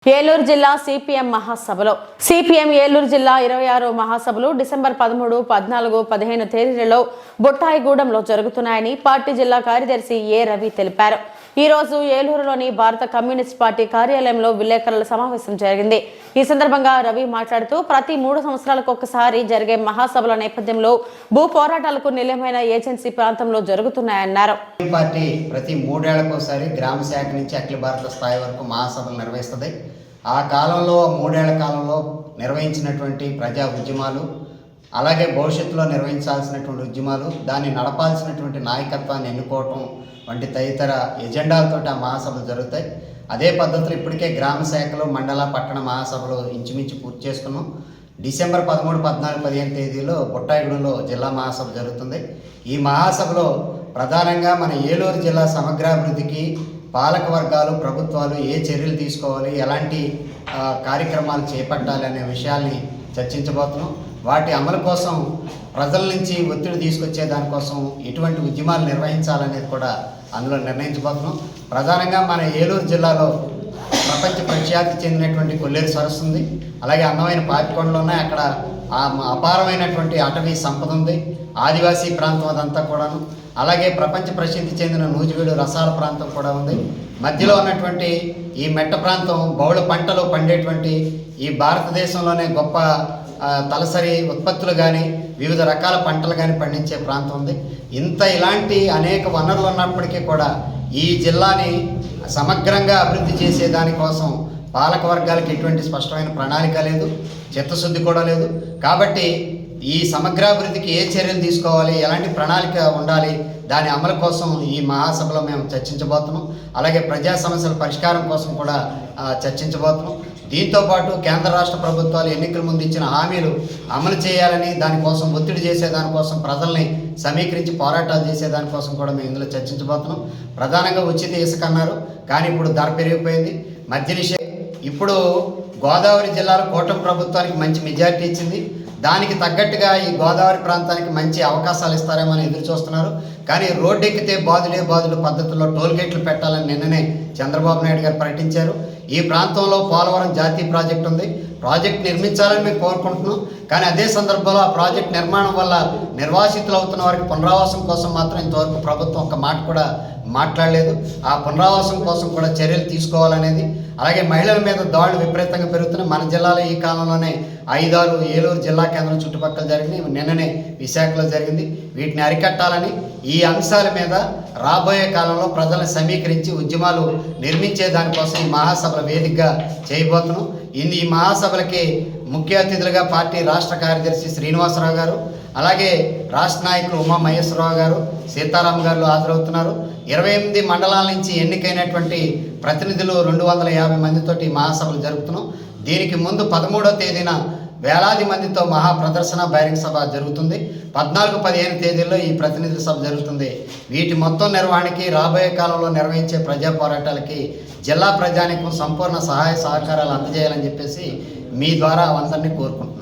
ఏలూరు జిల్లా సిపిఎం మహాసభలో ఏలూరు జిల్లా 26వ మహాసభలు డిసెంబర్ 13, 14, 15 తేదీలలో బొట్టాయిగూడెంలో జరుగుతున్నాయని పార్టీ జిల్లా కార్యదర్శి ఏ రవి తెలిపారు. ఈ రోజు ఏలూరులోని భారత కమ్యూనిస్ట్ పార్టీ కార్యాలయంలో విలేకరుల సమావేశం జరిగింది. ఈ సందర్భంగా రవి మాట్లాడుతూ ప్రతి 3 సంవత్సరాలకు ఒకసారి జరిగే మహాసభల నేపథ్యంలో భూ పోరాటాలకు నిలయమైన ఏజెన్సీ ప్రాంతంలో జరుగుతున్నాయన్నారు. పార్టీ ప్రతి 3 ఏళ్లకోసారి గ్రామ శాఖ నుంచి అఖిల భారత స్థాయి వరకు మహాసభలు నిర్వహిస్తుంది. ఆ కాలంలో 3 ఏళ్ల కాలంలో నిర్వహించినటువంటి ప్రజా ఉద్యమాలు, అలాగే భవిష్యత్తులో నిర్వహించాల్సినటువంటి ఉద్యమాలు, దాన్ని నడపాల్సినటువంటి నాయకత్వాన్ని ఎన్నుకోవటం వంటి తదితర ఎజెండాలతో ఆ మహాసభలు జరుగుతాయి. అదే పద్ధతిలో ఇప్పటికే గ్రామ శాఖలు, మండల, పట్టణ మహాసభలు ఇంచుమించు పూర్తి చేసుకున్నాం. డిసెంబర్ 13, 14, 15 తేదీలో బొట్టాయిగూడెంలో జిల్లా మహాసభ జరుగుతుంది. ఈ మహాసభలో ప్రధానంగా మన ఏలూరు జిల్లా సమగ్రాభివృద్ధికి పాలక వర్గాలు, ప్రభుత్వాలు ఏ చర్యలు తీసుకోవాలి, ఎలాంటి కార్యక్రమాలు చేపట్టాలి అనే విషయాల్ని చర్చించబోతున్నాం. వాటి అమలు కోసం ప్రజల నుంచి ఒత్తిడి తీసుకొచ్చే దానికోసం ఎటువంటి ఉద్యమాలు నిర్వహించాలనేది కూడా అందులో నిర్ణయించబోతున్నాం. ప్రధానంగా మన ఏలూరు జిల్లాలో ప్రపంచ ప్రఖ్యాతి చెందినటువంటి కొల్లేరు సరస్సు ఉంది. అలాగే అందమైన పాపికొండలు ఉన్నాయి. అక్కడ అపారమైనటువంటి అటవీ సంపద ఉంది. ఆదివాసీ ప్రాంతం అదంతా కూడాను. అలాగే ప్రపంచ ప్రసిద్ధి చెందిన నూజివీడు రసాల ప్రాంతం కూడా ఉంది. మధ్యలో ఉన్నటువంటి ఈ మెట్ట ప్రాంతం బహుళ పంటలు పండేటువంటి ఈ భారతదేశంలోనే గొప్ప తలసరి ఉత్పత్తులు కానీ వివిధ రకాల పంటలు కానీ పండించే ప్రాంతం ఉంది. ఇలాంటి అనేక వనరులు ఉన్నప్పటికీ కూడా ఈ జిల్లాని సమగ్రంగా అభివృద్ధి చేసే దానికోసం పాలక వర్గాలకు ఎటువంటి స్పష్టమైన ప్రణాళిక లేదు, చిత్తశుద్ధి కూడా లేదు. కాబట్టి ఈ సమగ్రాభివృద్ధికి ఏ చర్యలు తీసుకోవాలి, ఎలాంటి ప్రణాళిక ఉండాలి, దాని అమలు కోసం ఈ మహాసభలో మేము చర్చించబోతున్నాం. అలాగే ప్రజా సమస్యల పరిష్కారం కోసం కూడా చర్చించబోతున్నాం. దీంతోపాటు కేంద్ర రాష్ట్ర ప్రభుత్వాలు ఎన్నికల ముందు ఇచ్చిన హామీలు అమలు చేయాలని, దానికోసం ఒత్తిడి చేసేదానికోసం, ప్రజల్ని సమీకరించి పోరాటాలు చేసేదానికోసం కూడా మేము ఇందులో చర్చించబోతున్నాం. ప్రధానంగా ఉచిత ఇసుక అన్నారు, కానీ ఇప్పుడు ధర పెరిగిపోయింది. మద్య నిషేధం. ఇప్పుడు గోదావరి జిల్లాలో కూటమి ప్రభుత్వానికి మంచి మెజారిటీ ఇచ్చింది. దానికి తగ్గట్టుగా ఈ గోదావరి ప్రాంతానికి మంచి అవకాశాలు ఇస్తారేమో అని ఎదురు చూస్తున్నారు. కానీ రోడ్డు ఎక్కితే బాదులే బాదులు పద్ధతిలో టోల్ గేట్లు పెట్టాలని నిన్ననే చంద్రబాబు నాయుడు గారు ప్రకటించారు. ఈ ప్రాంతంలో పోలవరం జాతీయ ప్రాజెక్టు ఉంది. ప్రాజెక్ట్ నిర్మించాలని మేము కోరుకుంటున్నాం. కానీ అదే సందర్భంలో ఆ ప్రాజెక్ట్ నిర్మాణం వల్ల నిర్వాసితులు అవుతున్న వారికి పునరావాసం కోసం మాత్రం ఇంతవరకు ప్రభుత్వం ఒక మాట కూడా మాట్లాడలేదు. ఆ పునరావాసం కోసం కూడా చర్యలు తీసుకోవాలనేది. అలాగే మహిళల మీద దాడులు విపరీతంగా పెరుగుతున్నాయి. మన జిల్లాలో ఈ కాలంలోనే 5-6 ఏలూరు జిల్లా కేంద్రం చుట్టుపక్కల జరిగినాయి. నిన్ననే విశాఖలో జరిగింది. వీటిని అరికట్టాలని, ఈ అంశాల మీద రాబోయే కాలంలో ప్రజలను సమీకరించి ఉద్యమాలు నిర్మించే దానికోసం ఈ మహాసభల వేదికగా చేయబోతున్నాం. ఈ మహాసభలకి ముఖ్య అతిథులుగా పార్టీ రాష్ట్ర కార్యదర్శి శ్రీనివాసరావు గారు, అలాగే రాష్ట్ర నాయకులు ఉమా మహేశ్వరరావు గారు, సీతారాం గారు హాజరవుతున్నారు. 28 మండలాల నుంచి ఎన్నికైనటువంటి ప్రతినిధులు 250 మందితోటి మహాసభలు జరుపుతున్నాం. దీనికి ముందు 13వ తేదీన వేలాది మందితో మహా ప్రదర్శన బహిరంగ సభ జరుగుతుంది. 14, 15 తేదీల్లో ఈ ప్రతినిధుల సభ జరుగుతుంది. వీటి మొత్తం నిర్వహణకి, రాబోయే కాలంలో నిర్వహించే ప్రజా పోరాటాలకి జిల్లా ప్రజానీకం సంపూర్ణ సహాయ సహకారాలు అందజేయాలని చెప్పేసి మీ ద్వారా అందరినీ కోరుకుంటున్నాను.